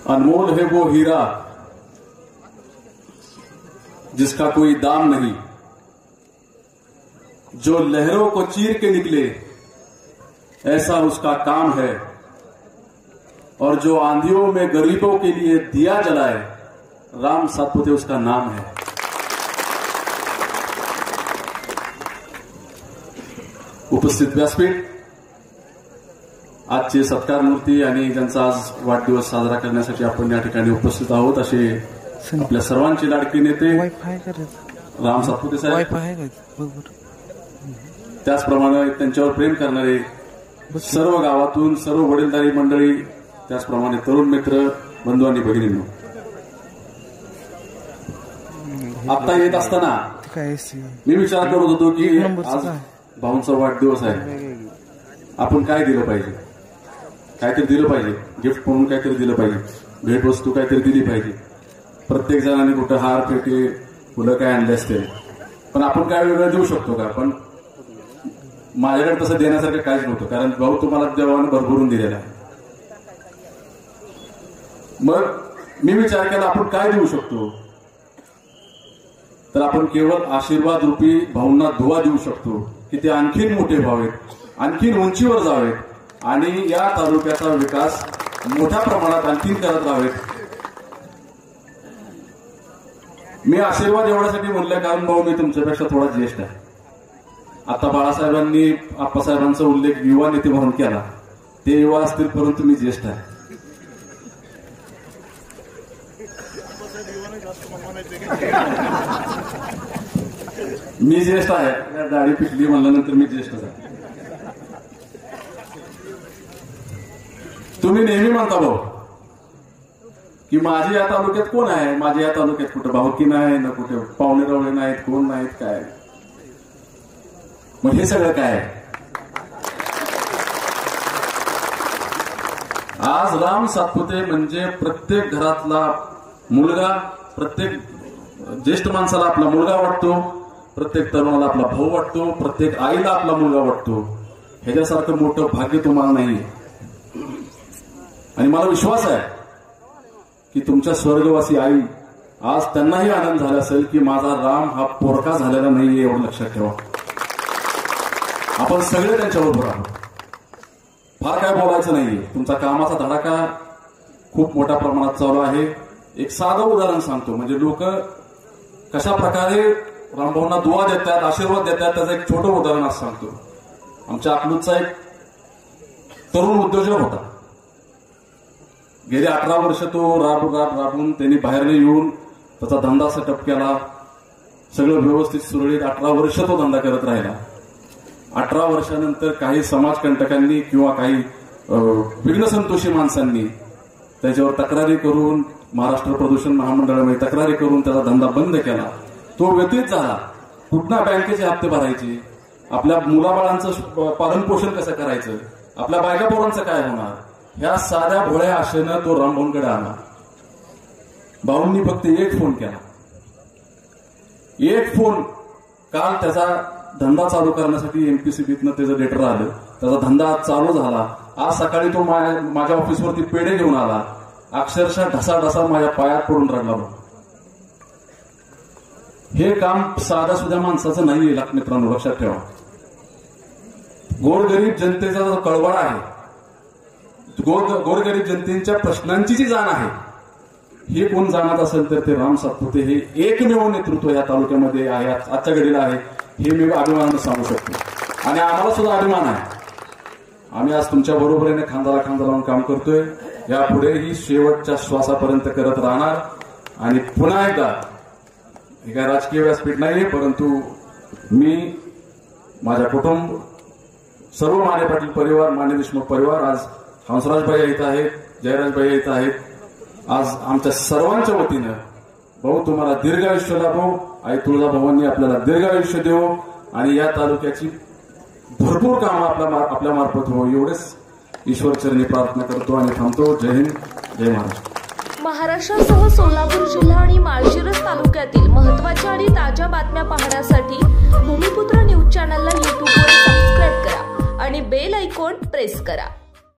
अनमोल है वो हीरा जिसका कोई दाम नहीं, जो लहरों को चीर के निकले ऐसा उसका काम है, और जो आंधियों में गरीबों के लिए दिया जलाए राम सातपुते उसका नाम है। उपस्थित व्यासपीठ, आजचे सत्कार मूर्ती आणि ज्यांचा आज वाढदिवस साजरा करण्यासाठी आपण या ठिकाणी उपस्थित आहोत असे आपल्या सर्वांचे लाडके नेते राम सातपुते साहेब, त्याचप्रमाणे त्यांच्यावर प्रेम करणारे सर्व गावातून सर्व वडीलधारी मंडळी, त्याचप्रमाणे तरुण मित्र बंधू आणि भगिनींनो, आता येत असताना मी विचार करत होतो की आज भाऊंचा वाढदिवस आहे, आपण काय दिलं पाहिजे, काहीतरी दिलं पाहिजे, गिफ्ट म्हणून काहीतरी दिलं पाहिजे, भेटवस्तू काहीतरी दिली पाहिजे। प्रत्येक जणांनी कुठं हार पेटी फुलं काय आणले असते, पण आपण काय वेगळं देऊ शकतो का? पण माझ्याकडे तसं देण्यासारखं काहीच नव्हतं, कारण भाऊ तुम्हाला देवाने भरभरून दिलेला आहे। मग मी विचार केला आपण काय देऊ शकतो, तर आपण केवळ आशीर्वाद रूपी भाऊंना दुवा देऊ शकतो की ते आणखीन मोठे व्हावेत, आणखीन उंचीवर जावेत आणि या तालुक्याचा विकास मोठ्या प्रमाणात आणखीन करत राहावेत। मी आशीर्वाद एवढ्यासाठी म्हणलं कारण भाऊ मी तुमच्यापेक्षा थोडा ज्येष्ठ आहे। आता बाळासाहेबांनी आप्पासाहेबांचा उल्लेख युवा नेते म्हणून केला, ते युवा असतील परंतु मी ज्येष्ठ आहे। मी ज्येष्ठ आहे, दाढी पिकली म्हणल्यानंतर मी ज्येष्ठच आहे। तुम्ही नेहमी म्हणता भाऊ की माझी या तालुक्यात कोण आहे, माझ्या या तालुक्यात कुठं भावकी नाही ना, कुठे पाहुणे रावळे नाहीत, कोण नाहीत, काय मग हे सगळं काय आहे? आज राम सातपुते म्हणजे प्रत्येक घरातला मुलगा, प्रत्येक ज्येष्ठ माणसाला आपला मुलगा वाटतो, प्रत्येक तरुणाला आपला भाऊ वाटतो, प्रत्येक आईला आपला मुलगा वाटतो। ह्याच्यासारखं मोठं भाग्य तुम्हाला नाही। आणि मला विश्वास आहे की तुमच्या स्वर्गवासी आई आज त्यांनाही आनंद झाला असेल की माझा राम हा पोरका झालेला नाहीये, एवढं लक्षात ठेवा। आपण सगळे त्यांच्याबरोबर आहोत, फार काय बोलायचं नाहीये। तुमचा कामाचा धडाका खूप मोठ्या प्रमाणात चालू आहे। एक साधं उदाहरण सांगतो, म्हणजे लोक कशा प्रकारे रामभाऊंना दुवा देतात, आशीर्वाद देतात, त्याचं एक छोटं उदाहरण आज सांगतो। आमच्या अकलूजचा एक तरुण उद्योजक होता, गेली 18 वर्ष तो राबून त्यांनी बाहेरने येऊन त्याचा धंदा सेटअप केला, सगळं व्यवस्थित सुरळीत 18 वर्ष तो धंदा करत राहिला। 18 वर्षानंतर काही समाजकंटकांनी किंवा काही विघ्नसंतोषी माणसांनी त्याच्यावर तक्रारी करून महाराष्ट्र प्रदूषण महामंडळामध्ये तक्रारी करून त्याचा धंदा बंद केला। तो व्यतीत झाला, कुठना बँकेचे हप्ते भरायचे, आपल्या मुलाबाळांचं पालन पोषण कसं करायचं, आपल्या बायका पोरांचं काय होणार, ह्या साध्या भोळ्या आशेनं तो रामभाऊंकडे आला। भाऊंनी फक्त एक फोन केला, एक फोन। काल त्याचा धंदा चालू करण्यासाठी एमपीसीबीतनं त्याचं लेटर आलं, त्याचा धंदा चालू झाला। आज सकाळी तो माझ्या ऑफिसवरती पेढे घेऊन आला, अक्षरशः ढसा माझ्या पायात पडून रडला। हे काम साध्या सुद्धा माणसाचं नाहीये मित्रांनो, लक्षात ठेवा। गोरगरीब जनतेचा जो कळवळा आहे, गोरगरीब जनतेच्या प्रश्नांची जी जाण आहे, हे कोण जाणत असेल तर ते राम सातपुते हे एकमेव नेतृत्व या तालुक्यामध्ये आहे, आजच्या घडीला आहे, हे मी अभिमानानं सांगू शकतो। आणि आम्हाला सुद्धा अभिमान आहे, आम्ही आज तुमच्या बरोबरीने खांद्याला खांदा लावून काम करतोय, यापुढेही शेवटच्या श्वासापर्यंत करत राहणार। आणि पुन्हा एकदा हे काय राजकीय व्यासपीठ नाहीये, परंतु मी माझ्या कुटुंब सर्व माने पाटील परिवार, माने देशमुख परिवार, आज हंसराजभाई इथं आहेत, जयराजभाई इथं आहेत, आज आमच्या सर्वांच्या वतीनं भाऊ तुम्हाला दीर्घायुष्य लाभो, आई तुळजाभवानी आपल्याला दीर्घायुष्य देवो आणि या तालुक्याची भरपूर कामं आपल्या मार्फत हो, एवढेच ईश्वरचरणी प्रार्थना करतो आणि थांबतो। जय हिंद, जय महाराष्ट्र। महाराष्ट्रासह सोलापूर जिल्हा आणि माळशिरस तालुक्यातील महत्त्वाच्या आणि ताज्या बातम्या पाहण्यासाठी भूमिपुत्र न्यूज चॅनलला यूट्यूबवर सबस्क्राईब करा आणि बेल आयकॉन प्रेस करा।